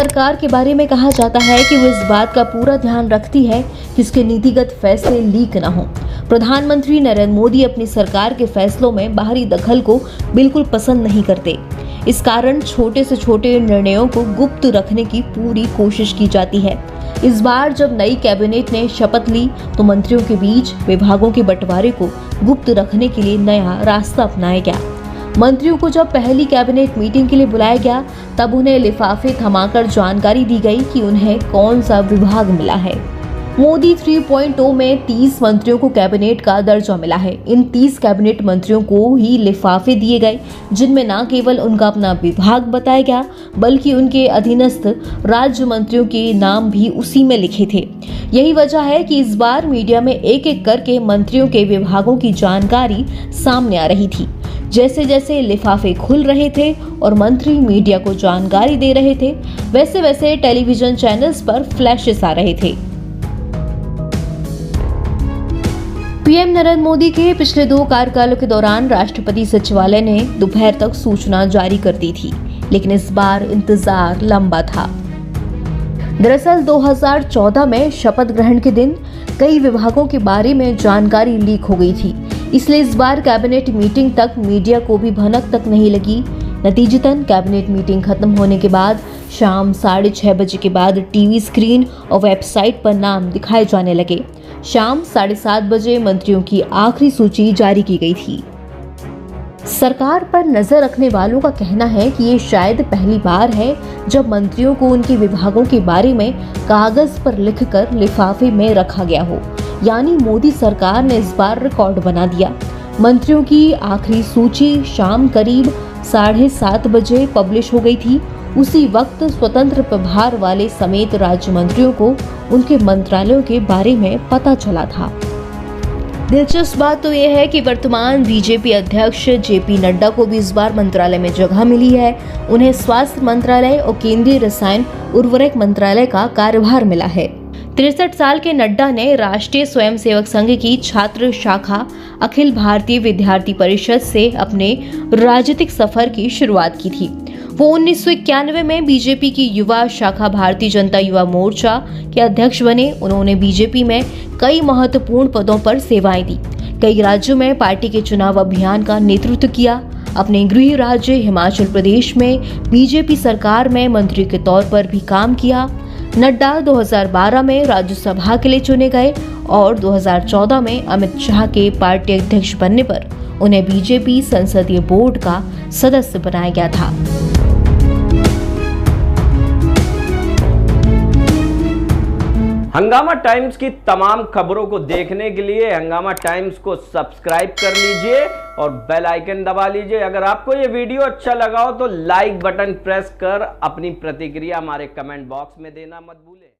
सरकार के बारे में कहा जाता है कि वो इस बात का पूरा ध्यान रखती है कि उसके नीतिगत फैसले लीक न हों। प्रधानमंत्री नरेंद्र मोदी अपनी सरकार के फैसलों में बाहरी दखल को बिल्कुल पसंद नहीं करते। इस कारण छोटे से छोटे निर्णयों को गुप्त रखने की पूरी कोशिश की जाती है। इस बार जब नई कैबिनेट ने शपथ ली तो मंत्रियों के बीच विभागों के बंटवारे को गुप्त रखने के लिए नया रास्ता अपनाया गया। मंत्रियों को जब पहली कैबिनेट मीटिंग के लिए बुलाया गया तब उन्हें लिफाफे थमाकर जानकारी दी गई कि उन्हें कौन सा विभाग मिला है। मोदी 3.0 में 30 मंत्रियों को कैबिनेट का दर्जा मिला है। इन 30 कैबिनेट मंत्रियों को ही लिफाफे दिए गए जिनमें न केवल उनका अपना विभाग बताया गया बल्कि उनके अधीनस्थ राज्य मंत्रियों के नाम भी उसी में लिखे थे। यही वजह है कि इस बार मीडिया में एक एक करके मंत्रियों के विभागों की जानकारी सामने आ रही थी। जैसे जैसे लिफाफे खुल रहे थे और मंत्री मीडिया को जानकारी दे रहे थे, वैसे वैसे टेलीविजन चैनल्स पर फ्लैशेस आ रहे थे। पीएम नरेंद्र मोदी के पिछले 2 कार्यकालों के दौरान राष्ट्रपति सचिवालय ने दोपहर तक सूचना जारी कर दी थी, लेकिन इस बार इंतजार लंबा था। दरअसल 2014 में शपथ ग्रहण के दिन कई विभागों के बारे में जानकारी लीक हो गई थी, इसलिए इस बार कैबिनेट मीटिंग तक मीडिया को भी भनक तक नहीं लगी। नतीजतन कैबिनेट मीटिंग खत्म होने के बाद शाम 6:30 बजे के बाद टीवी स्क्रीन और वेबसाइट पर नाम दिखाए जाने लगे। शाम 7:30 बजे मंत्रियों की आखिरी सूची जारी की गई थी। सरकार पर नजर रखने वालों का कहना है कि ये शायद पहली बार है जब मंत्रियों को उनके विभागों के बारे में कागज पर लिखकर लिफाफे में रखा गया हो, यानी मोदी सरकार ने इस बार रिकॉर्ड बना दिया। मंत्रियों की आखिरी सूची शाम करीब 7:30 बजे पब्लिश हो गई थी। उसी वक्त स्वतंत्र प्रभार वाले समेत राज्य मंत्रियों को उनके मंत्रालयों के बारे में पता चला था। दिलचस्प बात तो यह है कि वर्तमान बीजेपी अध्यक्ष जेपी नड्डा को भी इस बार मंत्रालय में जगह मिली है। उन्हें स्वास्थ्य मंत्रालय और केंद्रीय रसायन उर्वरक मंत्रालय का कार्यभार मिला है। 63 साल के नड्डा ने राष्ट्रीय स्वयंसेवक संघ की छात्र शाखा अखिल भारतीय विद्यार्थी परिषद से अपने राजनीतिक सफर की शुरुआत की थी। वो 1991 में बीजेपी की युवा शाखा भारतीय जनता युवा मोर्चा के अध्यक्ष बने। उन्होंने बीजेपी में कई महत्वपूर्ण पदों पर सेवाएं दी। कई राज्यों में पार्टी के चुनाव अभियान का नेतृत्व किया। अपने गृह राज्य हिमाचल प्रदेश में बीजेपी सरकार में मंत्री के तौर पर भी काम किया। नड्डा 2012 में राज्यसभा के लिए चुने गए और 2014 में अमित शाह के पार्टी अध्यक्ष बनने पर उन्हें बीजेपी संसदीय बोर्ड का सदस्य बनाया गया था। हंगामा टाइम्स की तमाम खबरों को देखने के लिए हंगामा टाइम्स को सब्सक्राइब कर लीजिए और बेल आइकन दबा लीजिए। अगर आपको ये वीडियो अच्छा लगा हो तो लाइक बटन प्रेस कर अपनी प्रतिक्रिया हमारे कमेंट बॉक्स में देना मत भूलें।